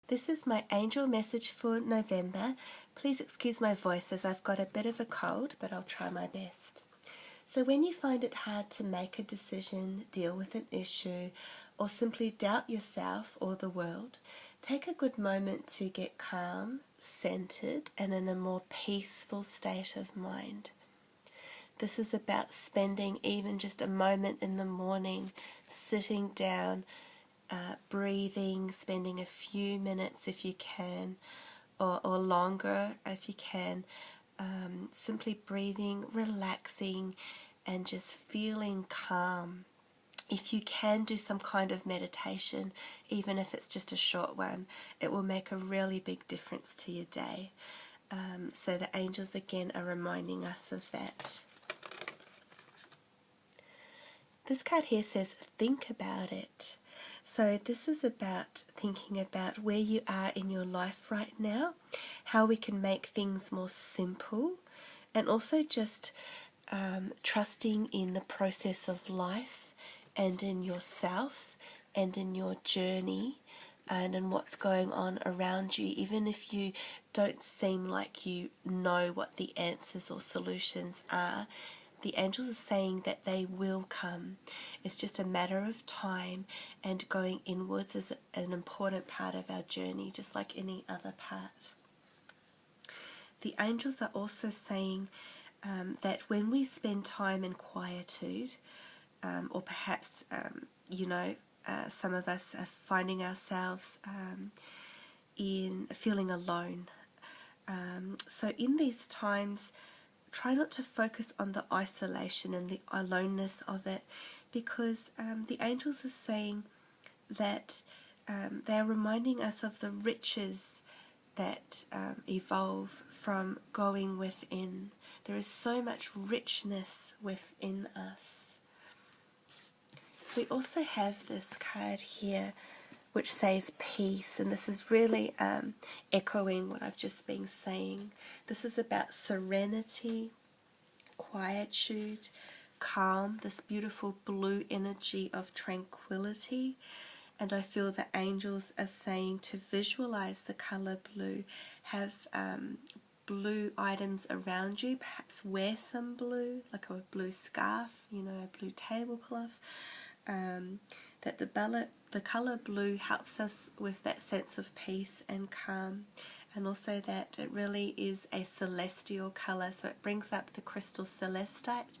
This is my angel message for November. Please excuse my voice as I've got a bit of a cold, but I'll try my best. So when you find it hard to make a decision, deal with an issue, or simply doubt yourself or the world, take a good moment to get calm, centered, and in a more peaceful state of mind. This is about spending even just a moment in the morning, sitting down, breathing, spending a few minutes if you can, or longer if you can, simply breathing, relaxing, and just feeling calm. If you can do some kind of meditation, even if it's just a short one, it will make a really big difference to your day. So the angels again are reminding us of that. This card here says, think about it. So this is about thinking about where you are in your life right now, how we can make things more simple, and also just trusting in the process of life and in yourself and in your journey and in what's going on around you, even if you don't seem like you know what the answers or solutions are. The angels are saying that they will come. It's just a matter of time, and going inwards is an important part of our journey, just like any other part. The angels are also saying that when we spend time in quietude, or perhaps, some of us are finding ourselves in feeling alone. So in these times, try not to focus on the isolation and the aloneness of it, because the angels are saying that they are reminding us of the riches that evolve from going within. There is so much richness within us. We also have this card here which says peace, and this is really echoing what I've just been saying. This is about serenity, quietude, calm, this beautiful blue energy of tranquility. And I feel the angels are saying to visualize the color blue, have blue items around you, perhaps wear some blue, like a blue scarf, a blue tablecloth. That the color blue helps us with that sense of peace and calm, and also that it really is a celestial color, so it brings up the crystal celestite,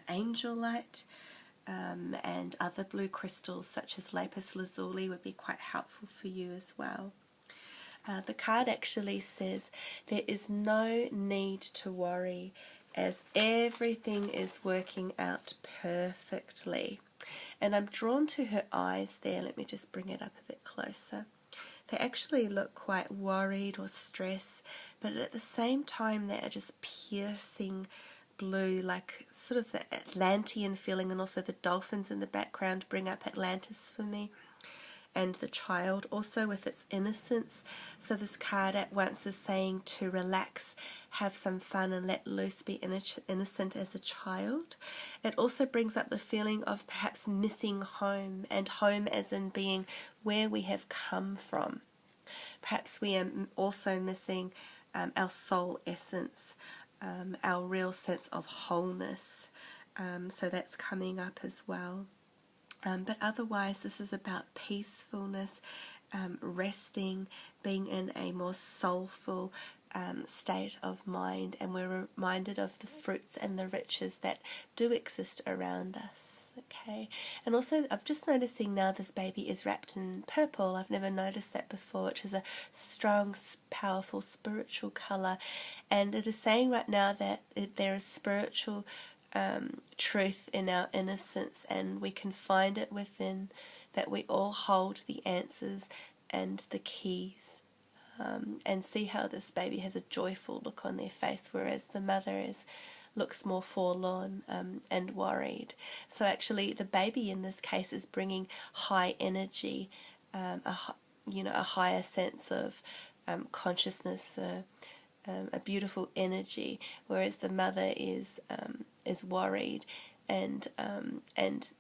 angelite, and other blue crystals such as lapis lazuli would be quite helpful for you as well. The card actually says there is no need to worry, as everything is working out perfectly. And I'm drawn to her eyes there. Let me just bring it up a bit closer. They actually look quite worried or stressed, but at the same time they are just piercing blue, like sort of the Atlantean feeling, and also the dolphins in the background bring up Atlantis for me. And the child also with its innocence. So this card at once is saying to relax, have some fun, and let loose, be innocent as a child. It also brings up the feeling of perhaps missing home, and home as in being where we have come from. Perhaps we are also missing our soul essence, our real sense of wholeness. So that's coming up as well. But otherwise, this is about peacefulness, resting, being in a more soulful state of mind, and we're reminded of the fruits and the riches that do exist around us. Okay, and also I'm just noticing now this baby is wrapped in purple. I've never noticed that before, which is a strong, powerful spiritual colour, and it is saying right now that there is spiritual truth in our innocence, and we can find it within, that we all hold the answers and the keys, and see how this baby has a joyful look on their face, whereas the mother looks more forlorn and worried. So actually the baby in this case is bringing high energy, a higher sense of consciousness, a beautiful energy, whereas the mother is worried, and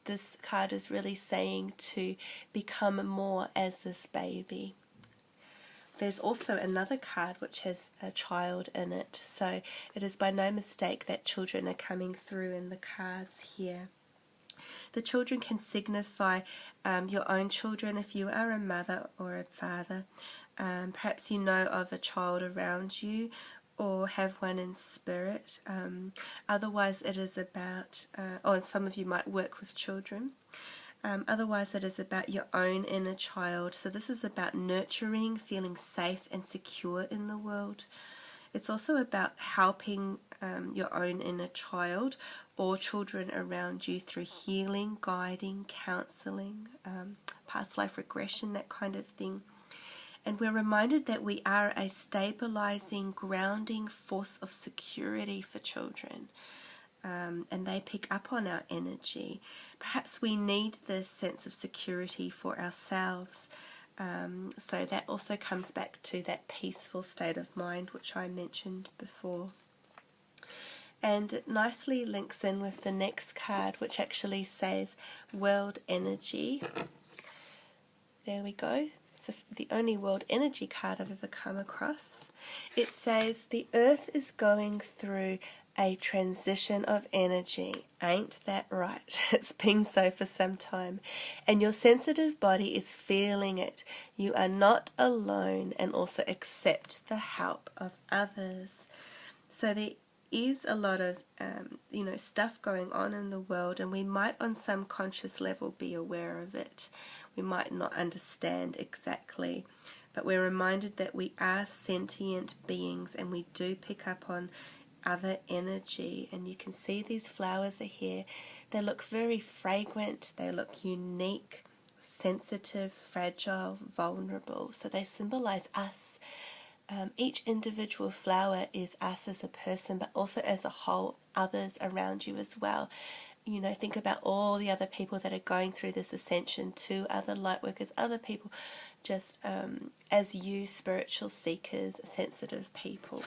this card is really saying to become more as this baby. There's also another card which has a child in it, so it is by no mistake that children are coming through in the cards here. The children can signify your own children if you are a mother or a father. Perhaps you know of a child around you or have one in spirit. Otherwise it is about, or some of you might work with children. Otherwise it is about your own inner child. So this is about nurturing, feeling safe and secure in the world. It's also about helping your own inner child or children around you through healing, guiding, counselling, past life regression, that kind of thing. And we're reminded that we are a stabilizing, grounding force of security for children. And they pick up on our energy. Perhaps we need this sense of security for ourselves. So that also comes back to that peaceful state of mind which I mentioned before. And it nicely links in with the next card, which actually says World Energy. There we go. It's the only World Energy card I've ever come across. It says, the earth is going through a transition of energy. Ain't that right? It's been so for some time. And your sensitive body is feeling it. You are not alone, and also accept the help of others. So there is a lot of stuff going on in the world, and we might on some conscious level be aware of it. We might not understand exactly, but we're reminded that we are sentient beings and we do pick up on other energy. And you can see these flowers are here. They look very fragrant, they look unique, sensitive, fragile, vulnerable. So they symbolize us. Each individual flower is us as a person, but also as a whole, others around you as well. You know, think about all the other people that are going through this ascension too, other light workers, other people, just as you, spiritual seekers, sensitive people.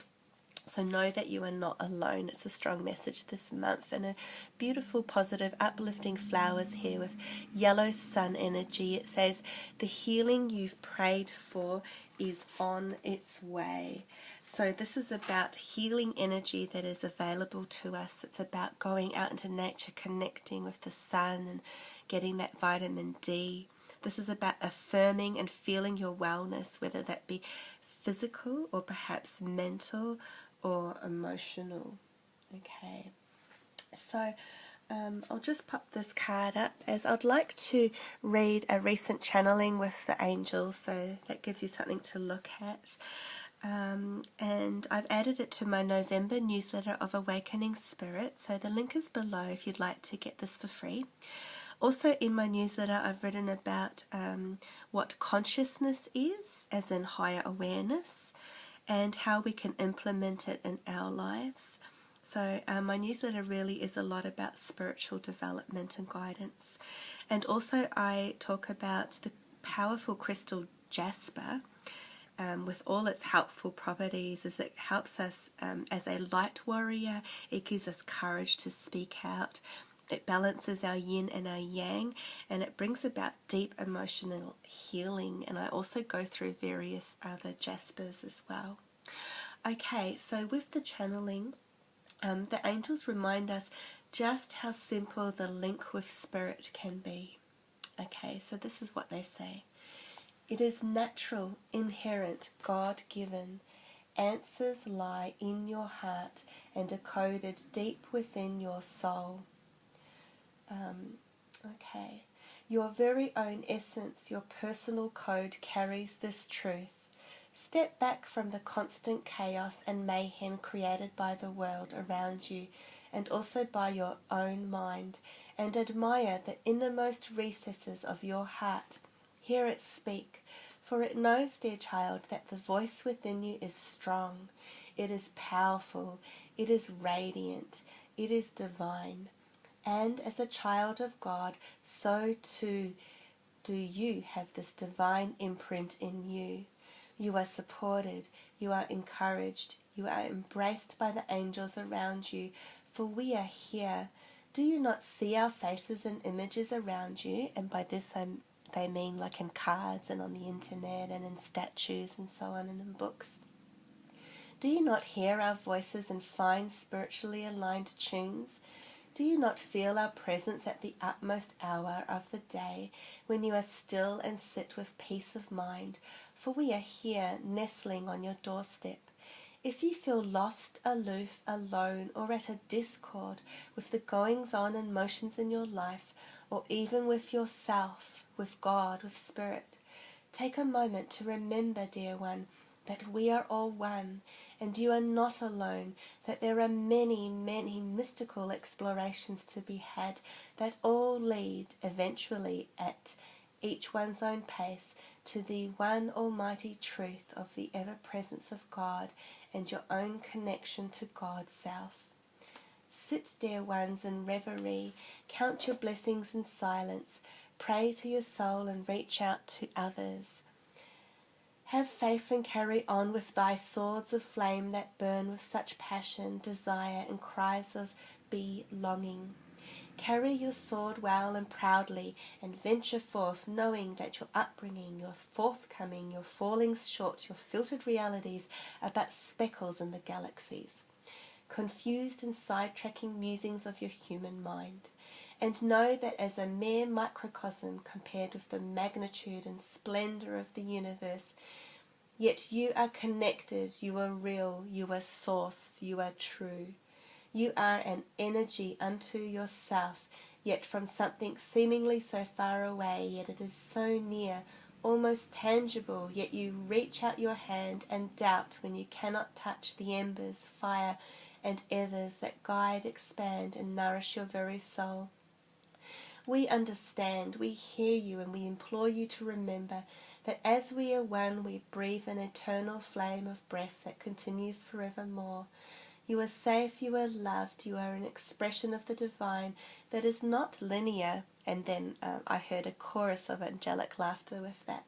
So know that you are not alone. It's a strong message this month, and a beautiful, positive, uplifting flowers here with yellow sun energy. It says the healing you've prayed for is on its way. So this is about healing energy that is available to us. It's about going out into nature, connecting with the sun and getting that vitamin D. This is about affirming and feeling your wellness, whether that be physical or perhaps mental or emotional. Okay, so I'll just pop this card up, as I'd like to read a recent channeling with the angels, so that gives you something to look at. And I've added it to my November newsletter of Awakening Spirit, so the link is below if you'd like to get this for free. Also in my newsletter I've written about what consciousness is, as in higher awareness, and how we can implement it in our lives. So my newsletter really is a lot about spiritual development and guidance. And also I talk about the powerful crystal jasper, with all its helpful properties, as it helps us as a light warrior. It gives us courage to speak out. It balances our yin and our yang, and it brings about deep emotional healing. And I also go through various other jaspers as well. Okay, so with the channeling, the angels remind us just how simple the link with spirit can be. Okay, so this is what they say. It is natural, inherent, God-given. Answers lie in your heart and are coded deep within your soul. Okay, your very own essence, your personal code carries this truth. Step back from the constant chaos and mayhem created by the world around you and also by your own mind, and admire the innermost recesses of your heart. Hear it speak, for it knows, dear child, that the voice within you is strong, it is powerful, it is radiant, it is divine. And as a child of God, so too do you have this divine imprint in you. You are supported, you are encouraged, you are embraced by the angels around you, for we are here. Do you not see our faces and images around you? And by this I'm they mean, like in cards and on the internet and in statues and so on and in books. Do you not hear our voices in fine spiritually aligned tunes? Do you not feel our presence at the utmost hour of the day, when you are still and sit with peace of mind? For we are here, nestling on your doorstep. If you feel lost, aloof, alone, or at a discord with the goings-on and motions in your life, or even with yourself, with God, with Spirit, take a moment to remember, dear one, that we are all one, and you are not alone, that there are many, many mystical explorations to be had that all lead eventually, at each one's own pace, to the one almighty truth of the ever-presence of God and your own connection to God's self. Sit, dear ones, in reverie, count your blessings in silence, pray to your soul and reach out to others. Have faith and carry on with thy swords of flame that burn with such passion, desire, and cries of belonging. Carry your sword well and proudly, and venture forth, knowing that your upbringing, your forthcoming, your falling short, your filtered realities are but speckles in the galaxies, confused and sidetracking musings of your human mind. And know that as a mere microcosm compared with the magnitude and splendor of the universe, yet you are connected, you are real, you are source, you are true. You are an energy unto yourself, yet from something seemingly so far away, yet it is so near, almost tangible, yet you reach out your hand and doubt when you cannot touch the embers, fire, and ethers that guide, expand, and nourish your very soul. We understand, we hear you, and we implore you to remember that as we are one, we breathe an eternal flame of breath that continues forevermore. You are safe, you are loved, you are an expression of the divine that is not linear. And then I heard a chorus of angelic laughter with that.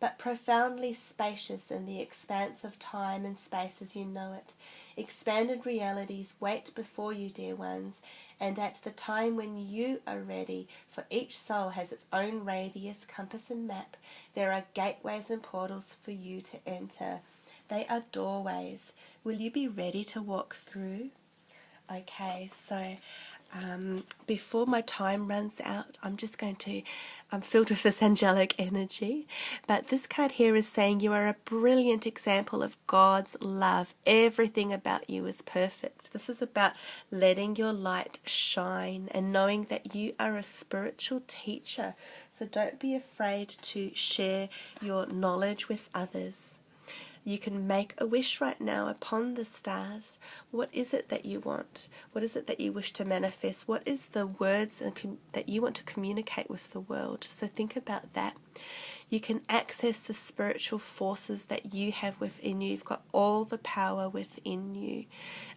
But profoundly spacious in the expanse of time and space as you know it. Expanded realities wait before you, dear ones, and at the time when you are ready, for each soul has its own radius, compass and map, there are gateways and portals for you to enter. They are doorways. Will you be ready to walk through? Okay, so before my time runs out, I'm filled with this angelic energy, but this card here is saying you are a brilliant example of God's love. Everything about you is perfect. This is about letting your light shine and knowing that you are a spiritual teacher. So don't be afraid to share your knowledge with others. You can make a wish right now upon the stars. What is it that you want? What is it that you wish to manifest? What is the words that you want to communicate with the world? So think about that. You can access the spiritual forces that you have within you. You've got all the power within you.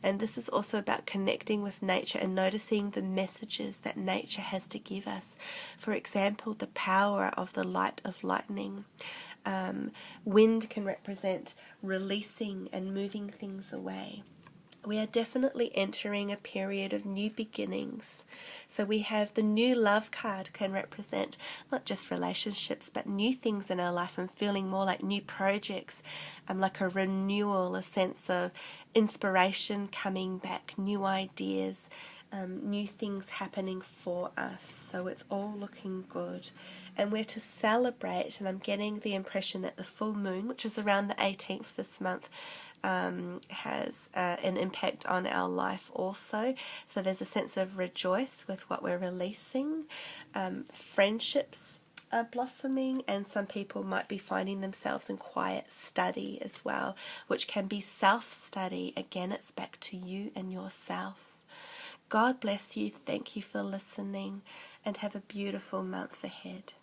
And this is also about connecting with nature and noticing the messages that nature has to give us. For example, the power of the light of lightning. Wind can represent releasing and moving things away. We are definitely entering a period of new beginnings. So we have the new love card can represent not just relationships but new things in our life and feeling more like new projects, like a renewal, a sense of inspiration coming back, new ideas, new things happening for us. So it's all looking good. And we're to celebrate, and I'm getting the impression that the full moon, which is around the 18th this month, has an impact on our life also. So there's a sense of rejoice with what we're releasing. Friendships are blossoming, and some people might be finding themselves in quiet study as well, which can be self-study. Again, it's back to you and yourself. God bless you. Thank you for listening, and have a beautiful month ahead.